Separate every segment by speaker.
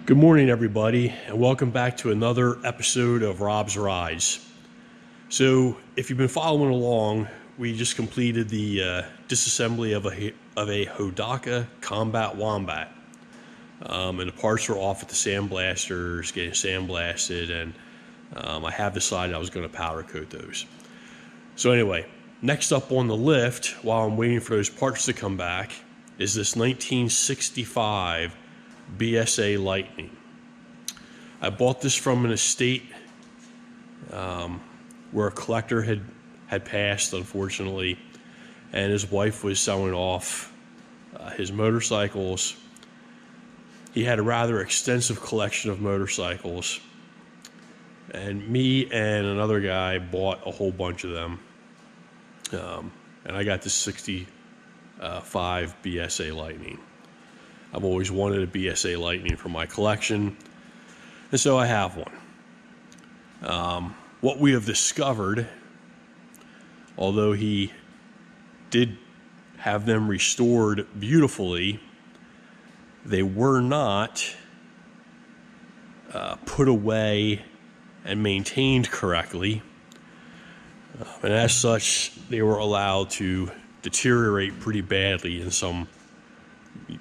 Speaker 1: Good morning, everybody, and welcome back to another episode of Rob's Rides. So, if you've been following along, we just completed the disassembly of a Hodaka Combat Wombat. And the parts were off at the sandblasters, getting sandblasted, and I have decided I was going to powder coat those. So anyway, next up on the lift, while I'm waiting for those parts to come back, is this 1965 BSA Lightning. I bought this from an estate where a collector had passed, unfortunately, and his wife was selling off his motorcycles. He had a rather extensive collection of motorcycles, and me and another guy bought a whole bunch of them, and I got this 65 BSA Lightning. I've always wanted a BSA Lightning for my collection, and so I have one. What we have discovered, although he did have them restored beautifully, they were not put away and maintained correctly, and as such, they were allowed to deteriorate pretty badly in some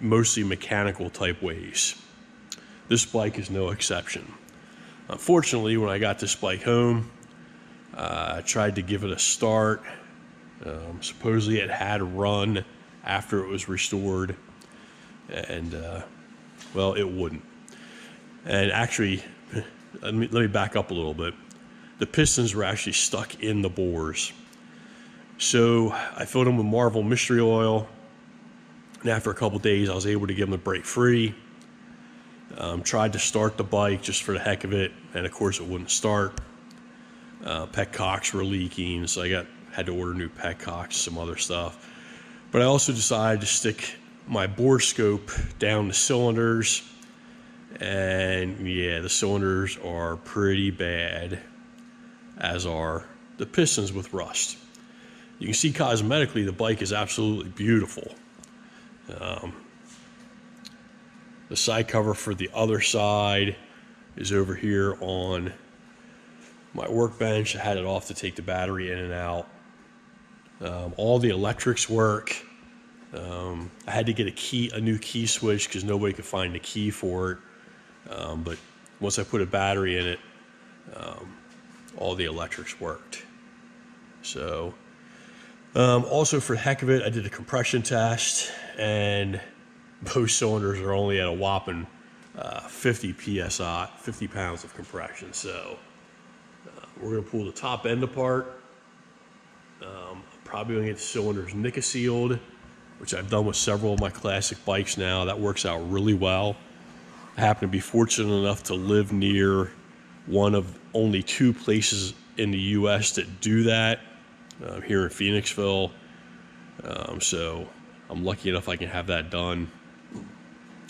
Speaker 1: mostly mechanical type ways. This bike is no exception. Unfortunately, when I got this bike home, I tried to give it a start. Supposedly it had a run after it was restored, and well, it wouldn't. And actually, let me back up a little bit. The pistons were actually stuck in the bores. So I filled them with Marvel Mystery Oil, and after a couple days, I was able to get them to break free. Tried to start the bike just for the heck of it, and of course it wouldn't start. Petcocks were leaking, so I had to order new petcocks, some other stuff. But I also decided to stick my bore scope down the cylinders, and yeah, the cylinders are pretty bad, as are the pistons with rust. You can see cosmetically the bike is absolutely beautiful. The side cover for the other side is over here on my workbench. I had it off to take the battery in and out. All the electrics work. I had to get a new key switch because nobody could find the key for it. But once I put a battery in it, all the electrics worked. So, also for the heck of it, I did a compression test, and both cylinders are only at a whopping 50 psi, 50 pounds of compression. So we're going to pull the top end apart. Probably going to get the cylinders nickel sealed, which I've done with several of my classic bikes now. That works out really well. I happen to be fortunate enough to live near one of only 2 places in the U.S. that do that, here in Phoenixville. So I'm lucky enough I can have that done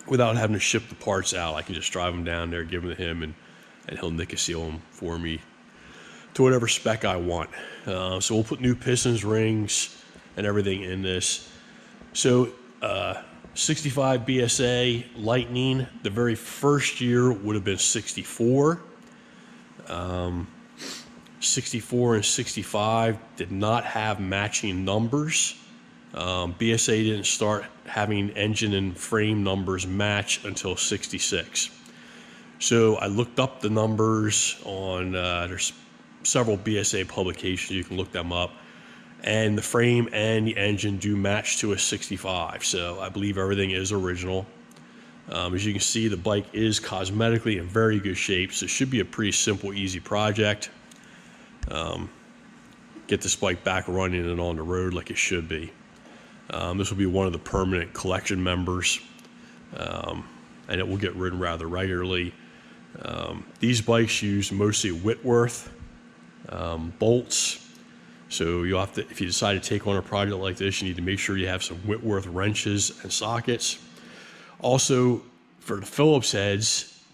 Speaker 1: without having to ship the parts out. I can just drive them down there, give them to him, and he'll nickel seal them for me to whatever spec I want. So we'll put new pistons, rings, and everything in this. So 65 BSA Lightning, the very first year would have been 64. 64 and 65 did not have matching numbers. BSA didn't start having engine and frame numbers match until 66. So I looked up the numbers on, there's several BSA publications, you can look them up, and the frame and the engine do match to a 65. So I believe everything is original. As you can see, the bike is cosmetically in very good shape, so it should be a pretty simple, easy project. Get this bike back running and on the road like it should be. This will be one of the permanent collection members, and it will get ridden rather regularly. These bikes use mostly Whitworth bolts, so you'll have to, if you decide to take on a project like this, you need to make sure you have some Whitworth wrenches and sockets. Also, for the Phillips heads,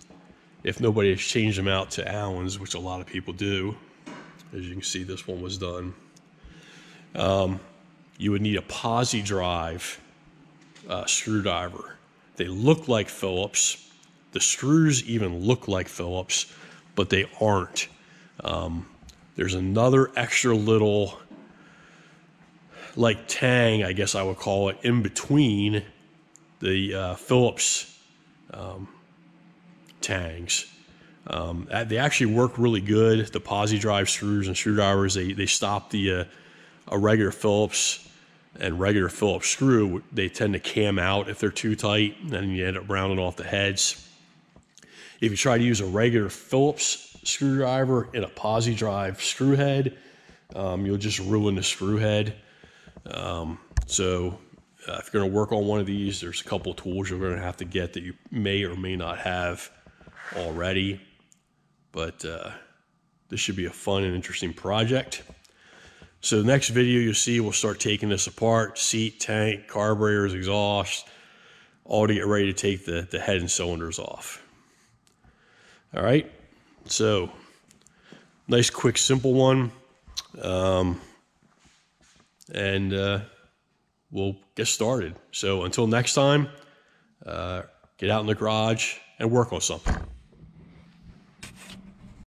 Speaker 1: if nobody has changed them out to Allens, which a lot of people do, as you can see, this one was done. You would need a posi drive screwdriver. They look like Phillips. the screws even look like Phillips, but they aren't. There's another extra little, like, tang, I guess I would call it, in between the Phillips tangs. They actually work really good. The posi drive screws and screwdrivers, they stop a regular Phillips and regular Phillips screw. They tend to cam out if they're too tight, and then you end up rounding off the heads. If you try to use a regular Phillips screwdriver in a posi drive screw head, you'll just ruin the screw head. So if you're going to work on one of these, there's a couple of tools you're going to have to get that you may or may not have already. But this should be a fun and interesting project. So the next video you'll see, we'll start taking this apart: seat, tank, carburetors, exhaust, all to get ready to take the head and cylinders off. All right, so nice, quick, simple one. And we'll get started. So until next time, get out in the garage and work on something.